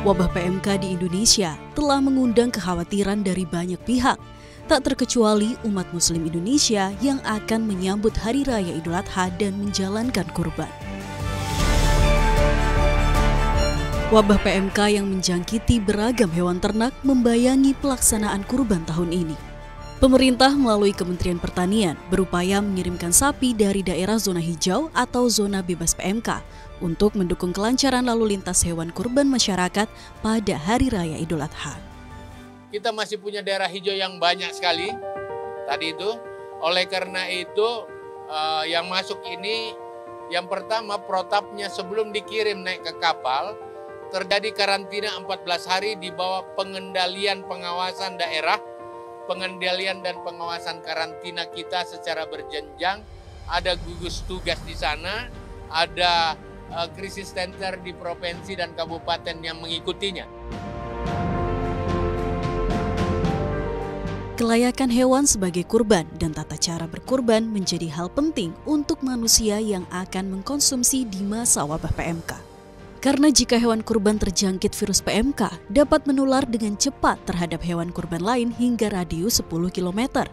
Wabah PMK di Indonesia telah mengundang kekhawatiran dari banyak pihak, tak terkecuali umat Muslim Indonesia yang akan menyambut Hari Raya Idul Adha dan menjalankan kurban. Wabah PMK yang menjangkiti beragam hewan ternak membayangi pelaksanaan kurban tahun ini. Pemerintah melalui Kementerian Pertanian berupaya mengirimkan sapi dari daerah zona hijau atau zona bebas PMK untuk mendukung kelancaran lalu lintas hewan kurban masyarakat pada Hari Raya Idul Adha. Kita masih punya daerah hijau yang banyak sekali tadi itu. Oleh karena itu yang masuk ini yang pertama protapnya sebelum dikirim naik ke kapal terjadi karantina 14 hari di bawah pengendalian pengawasan daerah, pengendalian dan pengawasan karantina kita secara berjenjang. Ada gugus tugas di sana, ada krisis center di provinsi dan kabupaten yang mengikutinya. Kelayakan hewan sebagai kurban dan tata cara berkurban menjadi hal penting untuk manusia yang akan mengkonsumsi di masa wabah PMK. Karena jika hewan kurban terjangkit virus PMK, dapat menular dengan cepat terhadap hewan kurban lain hingga radius 10 km.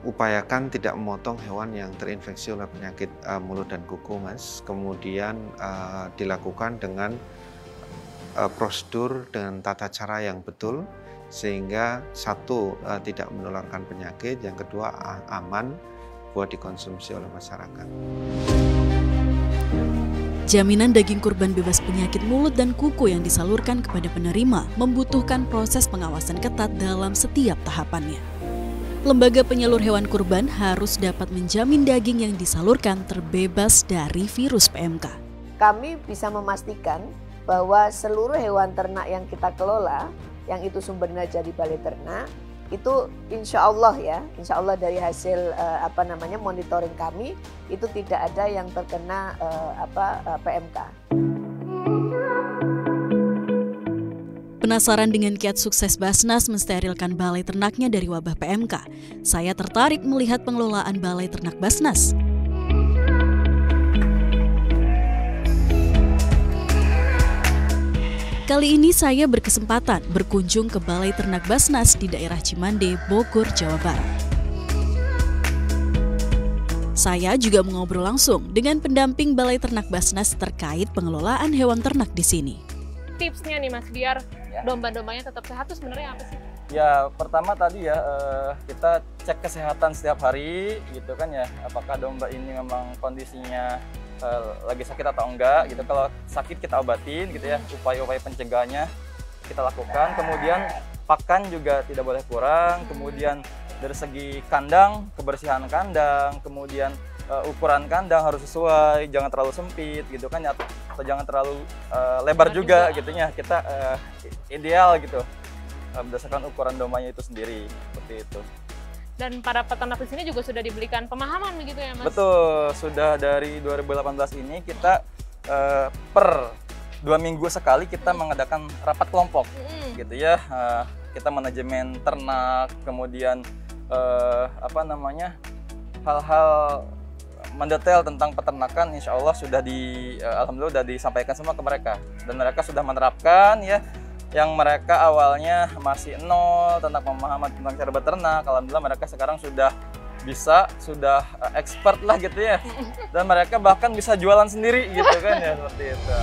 Upayakan tidak memotong hewan yang terinfeksi oleh penyakit mulut dan kuku, Mas. Kemudian dilakukan dengan prosedur dengan tata cara yang betul, sehingga satu tidak menularkan penyakit, yang kedua aman buat dikonsumsi oleh masyarakat. Jaminan daging kurban bebas penyakit mulut dan kuku yang disalurkan kepada penerima membutuhkan proses pengawasan ketat dalam setiap tahapannya. Lembaga penyalur hewan kurban harus dapat menjamin daging yang disalurkan terbebas dari virus PMK. Kami bisa memastikan bahwa seluruh hewan ternak yang kita kelola, yang itu sumbernya dari balai ternak, itu insya Allah dari hasil monitoring kami itu tidak ada yang terkena PMK. Penasaran dengan kiat sukses Basnas mensterilkan balai ternaknya dari wabah PMK? Saya tertarik melihat pengelolaan balai ternak Basnas. Kali ini saya berkesempatan berkunjung ke Balai Ternak Basnas di daerah Cimande, Bogor, Jawa Barat. Saya juga mengobrol langsung dengan pendamping Balai Ternak Basnas terkait pengelolaan hewan ternak di sini. Tipsnya nih Mas, biar domba-dombanya tetap sehat itu sebenarnya apa sih? Ya, pertama tadi ya kita cek kesehatan setiap hari gitu kan ya. Apakah domba ini memang kondisinya lagi sakit atau enggak gitu. Kalau sakit kita obatin gitu ya, upaya-upaya pencegahannya kita lakukan. Kemudian pakan juga tidak boleh kurang. Kemudian dari segi kandang, kebersihan kandang, kemudian ukuran kandang harus sesuai, jangan terlalu sempit gitu kan ya, atau jangan terlalu lebar juga gitu ya. Kita ideal gitu berdasarkan ukuran dombanya itu sendiri, seperti itu. Dan para peternak di sini juga sudah diberikan pemahaman begitu ya Mas? Betul, sudah dari 2018 ini kita per 2 minggu sekali kita mengadakan rapat kelompok gitu ya. Kita manajemen ternak, kemudian hal-hal mendetail tentang peternakan, insya Allah sudah alhamdulillah sudah disampaikan semua ke mereka, dan mereka sudah menerapkan ya. Yang mereka awalnya masih nol tentang pemahaman tentang cara beternak, alhamdulillah mereka sekarang sudah expert lah gitu ya, dan mereka bahkan bisa jualan sendiri gitu kan ya, seperti itu.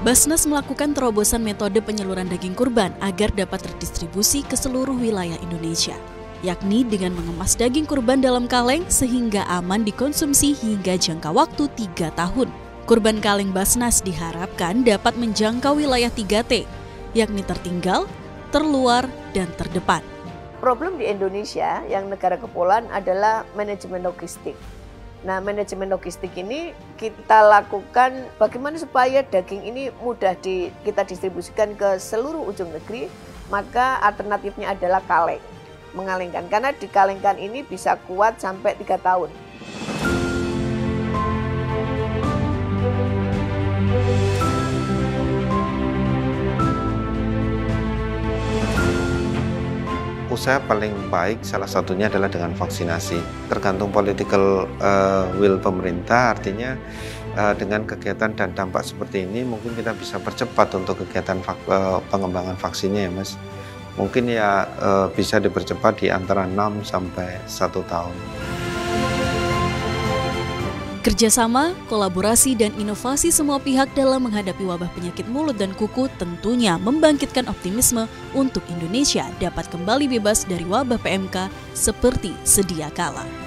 Basnas melakukan terobosan metode penyaluran daging kurban agar dapat terdistribusi ke seluruh wilayah Indonesia, yakni dengan mengemas daging kurban dalam kaleng sehingga aman dikonsumsi hingga jangka waktu 3 tahun. Kurban kaleng Basnas diharapkan dapat menjangkau wilayah 3T, yakni tertinggal, terluar, dan terdepan. Problem di Indonesia yang negara kepulauan adalah manajemen logistik. Nah, manajemen logistik ini kita lakukan bagaimana supaya daging ini mudah kita distribusikan ke seluruh ujung negeri, maka alternatifnya adalah kaleng, mengalengkan. Karena dikalengkan ini bisa kuat sampai 3 tahun. Usaha paling baik salah satunya adalah dengan vaksinasi. Tergantung political will pemerintah, artinya dengan kegiatan dan dampak seperti ini mungkin kita bisa percepat untuk kegiatan pengembangan vaksinnya ya Mas. Mungkin ya bisa dipercepat di antara 6 sampai 1 tahun. Kerjasama, kolaborasi, dan inovasi semua pihak dalam menghadapi wabah penyakit mulut dan kuku tentunya membangkitkan optimisme untuk Indonesia dapat kembali bebas dari wabah PMK seperti sedia kala.